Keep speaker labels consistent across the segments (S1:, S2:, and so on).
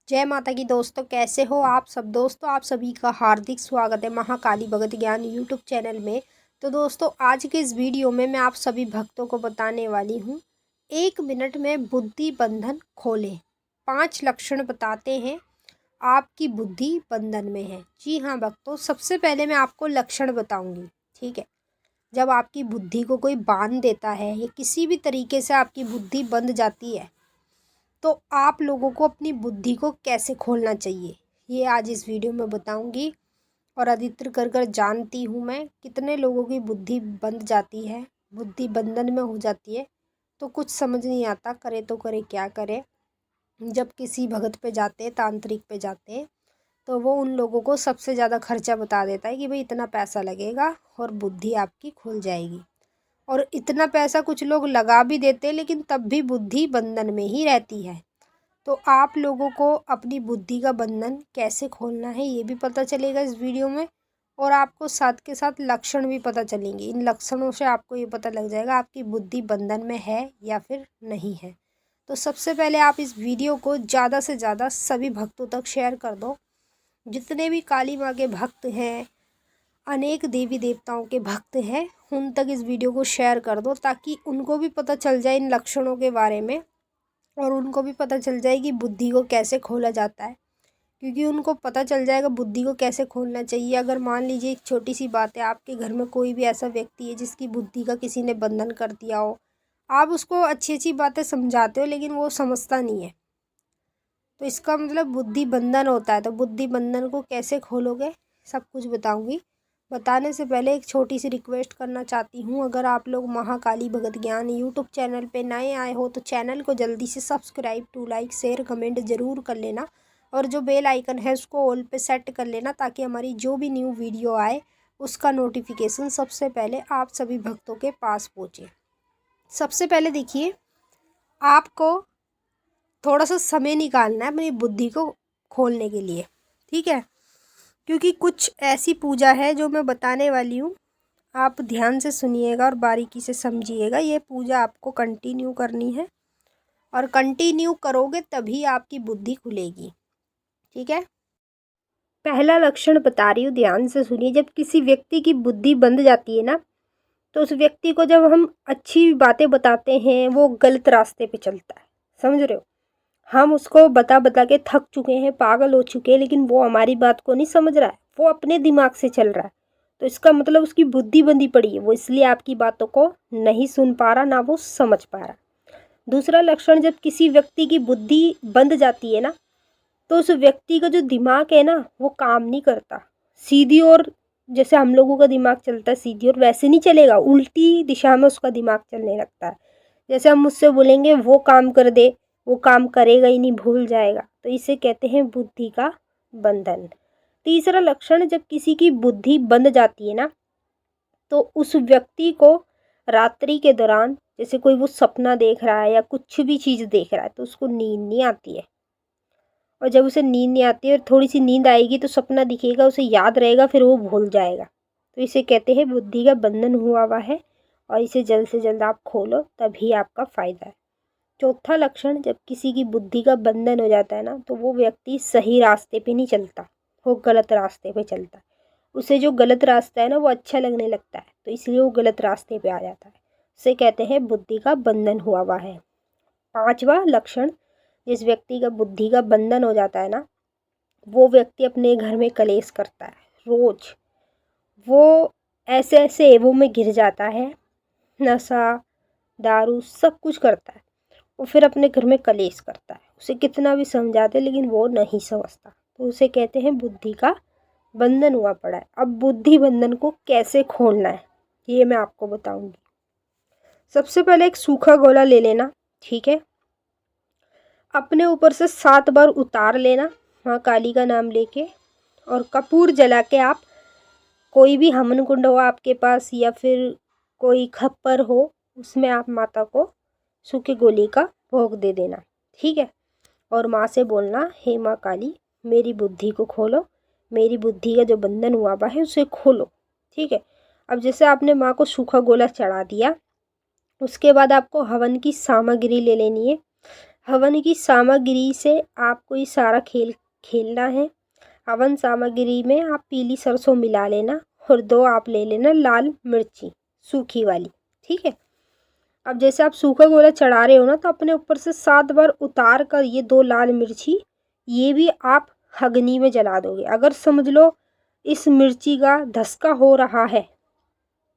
S1: जय माता की दोस्तों, कैसे हो आप सब। दोस्तों, आप सभी का हार्दिक स्वागत है महाकाली भगत ज्ञान यूट्यूब चैनल में। तो दोस्तों, आज के इस वीडियो में मैं आप सभी भक्तों को बताने वाली हूँ 1 मिनट में बुद्धि बंधन खोलें। 5 लक्षण बताते हैं आपकी बुद्धि बंधन में है। जी हाँ भक्तों, सबसे पहले मैं आपको लक्षण बताऊंगी। ठीक है, जब आपकी बुद्धि को कोई बांध देता है या किसी भी तरीके से आपकी बुद्धि बंध जाती है तो आप लोगों को अपनी बुद्धि को कैसे खोलना चाहिए, ये आज इस वीडियो में बताऊंगी। और अधिकतर कर कर जानती हूँ मैं कितने लोगों की बुद्धि बंद जाती है, बुद्धि बंधन में हो जाती है। तो कुछ समझ नहीं आता, करे तो करे क्या करे। जब किसी भगत पे जाते हैं, तांत्रिक पे जाते हैं, तो वो उन लोगों को सबसे ज़्यादा खर्चा बता देता है कि भाई इतना पैसा लगेगा और बुद्धि आपकी खुल जाएगी। और इतना पैसा कुछ लोग लगा भी देते हैं, लेकिन तब भी बुद्धि बंधन में ही रहती है। तो आप लोगों को अपनी बुद्धि का बंधन कैसे खोलना है ये भी पता चलेगा इस वीडियो में। और आपको साथ के साथ लक्षण भी पता चलेंगे। इन लक्षणों से आपको ये पता लग जाएगा आपकी बुद्धि बंधन में है या फिर नहीं है। तो सबसे पहले आप इस वीडियो को ज़्यादा से ज़्यादा सभी भक्तों तक शेयर कर दो। जितने भी काली माँ के भक्त हैं, अनेक देवी देवताओं के भक्त हैं, उन तक इस वीडियो को शेयर कर दो ताकि उनको भी पता चल जाए इन लक्षणों के बारे में। और उनको भी पता चल जाए कि बुद्धि को कैसे खोला जाता है, क्योंकि उनको पता चल जाएगा बुद्धि को कैसे खोलना चाहिए। अगर मान लीजिए एक छोटी सी बात है, आपके घर में कोई भी ऐसा व्यक्ति है जिसकी बुद्धि का किसी ने बंधन कर दिया हो, आप उसको अच्छी अच्छी बातें समझाते हो लेकिन वो समझता नहीं है, तो इसका मतलब बुद्धि बंधन होता है। तो बुद्धि बंधन को कैसे खोलोगे सब कुछ बताऊंगी। बताने से पहले एक छोटी सी रिक्वेस्ट करना चाहती हूँ, अगर आप लोग महाकाली भगत ज्ञान यूट्यूब चैनल पे नए आए हो तो चैनल को जल्दी से subscribe to like share comment ज़रूर कर लेना। और जो बेल आइकन है उसको ऑल पे सेट कर लेना ताकि हमारी जो भी न्यू वीडियो आए उसका नोटिफिकेशन सबसे पहले आप सभी भक्तों के पास पहुँचे। सबसे पहले देखिए, आपको थोड़ा सा समय निकालना है अपनी बुद्धि को खोलने के लिए। ठीक है, क्योंकि कुछ ऐसी पूजा है जो मैं बताने वाली हूँ, आप ध्यान से सुनिएगा और बारीकी से समझिएगा। ये पूजा आपको कंटिन्यू करनी है और कंटिन्यू करोगे तभी आपकी बुद्धि खुलेगी। ठीक है, पहला लक्षण बता रही हूँ, ध्यान से सुनिए। जब किसी व्यक्ति की बुद्धि बंद जाती है ना, तो उस व्यक्ति को जब हम अच्छी बातें बताते हैं वो गलत रास्ते पे चलता है। समझ रहे हो, हम उसको बता बता के थक चुके हैं, पागल हो चुके हैं, लेकिन वो हमारी बात को नहीं समझ रहा है, वो अपने दिमाग से चल रहा है। तो इसका मतलब उसकी बुद्धि बंधी पड़ी है, वो इसलिए आपकी बातों को नहीं सुन पा रहा, ना वो समझ पा रहा। दूसरा लक्षण, जब किसी व्यक्ति की बुद्धि बंध जाती है ना, तो उस व्यक्ति का जो दिमाग है ना वो काम नहीं करता सीधी और, जैसे हम लोगों का दिमाग चलता है सीधी और, वैसे नहीं चलेगा, उल्टी दिशा में उसका दिमाग चलने लगता है। जैसे हम मुझसे बोलेंगे वो काम कर दे, वो काम करेगा ही नहीं, भूल जाएगा। तो इसे कहते हैं बुद्धि का बंधन। तीसरा लक्षण, जब किसी की बुद्धि बंध जाती है ना, तो उस व्यक्ति को रात्रि के दौरान, जैसे कोई वो सपना देख रहा है या कुछ भी चीज़ देख रहा है, तो उसको नींद नहीं आती है। और जब उसे नींद नहीं आती है और थोड़ी सी नींद आएगी तो सपना दिखेगा, उसे याद रहेगा, फिर वो भूल जाएगा। तो इसे कहते हैं बुद्धि का बंधन हुआ है, और इसे जल्द से जल्द आप खोलो तभी आपका फ़ायदा है। चौथा लक्षण, जब किसी की बुद्धि का बंधन हो जाता है ना, तो वो व्यक्ति सही रास्ते पे नहीं चलता, वो गलत रास्ते पे चलता है। उसे जो गलत रास्ता है ना वो अच्छा लगने लगता है, तो इसलिए वो गलत रास्ते पे आ जाता है। उसे कहते हैं बुद्धि का बंधन हुआ है। पांचवा लक्षण, जिस व्यक्ति का बुद्धि का बंधन हो जाता है ना, वो व्यक्ति अपने घर में कलेश करता है रोज। वो ऐसे ऐसे एवों में घिर जाता है, नशा दारू सब कुछ करता है, वो फिर अपने घर में कलेश करता है। उसे कितना भी समझाते लेकिन वो नहीं समझता, तो उसे कहते हैं बुद्धि का बंधन हुआ पड़ा है। अब बुद्धि बंधन को कैसे खोलना है ये मैं आपको बताऊंगी। सबसे पहले एक सूखा गोला ले लेना। ठीक है, अपने ऊपर से 7 बार उतार लेना माँ काली का नाम लेके, और कपूर जला के आप, कोई भी हवन कुंड हो आपके पास या फिर कोई खप्पर हो, उसमें आप माता को सूखे गोली का भोग दे देना। ठीक है, और माँ से बोलना, हे माँ काली मेरी बुद्धि को खोलो, मेरी बुद्धि का जो बंधन हुआ है उसे खोलो। ठीक है, अब जैसे आपने माँ को सूखा गोला चढ़ा दिया, उसके बाद आपको हवन की सामग्री ले लेनी है। हवन की सामग्री से आपको ये सारा खेल खेलना है। हवन सामग्री में आप पीली सरसों मिला लेना और 2 आप ले लेना लाल मिर्ची सूखी वाली, ठीक है। अब जैसे आप सूखा गोला चढ़ा रहे हो ना, तो अपने ऊपर से 7 बार उतार कर ये 2 लाल मिर्ची ये भी आप अग्नि में जला दोगे। अगर समझ लो इस मिर्ची का धसका हो रहा है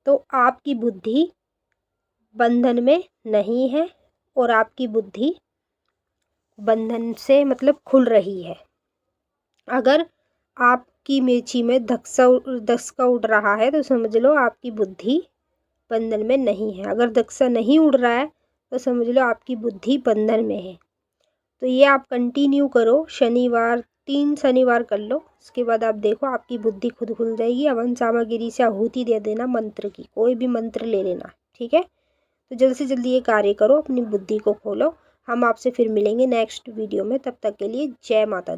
S1: तो आपकी बुद्धि बंधन में नहीं है और आपकी बुद्धि बंधन से मतलब खुल रही है। अगर आपकी मिर्ची में धसका उड़ रहा है तो समझ लो आपकी बुद्धि बंधन में नहीं है। अगर धसका नहीं उड़ रहा है तो समझ लो आपकी बुद्धि बंधन में है। तो ये आप कंटिन्यू करो, शनिवार 3 शनिवार कर लो। उसके बाद आप देखो आपकी बुद्धि खुद खुल जाएगी। हवन सामग्री से आहुति दे देना मंत्र की, कोई भी मंत्र ले लेना, ठीक है। तो जल्द से जल्दी ये कार्य करो, अपनी बुद्धि को खोलो। हम आपसे फिर मिलेंगे नेक्स्ट वीडियो में, तब तक के लिए जय माता दी।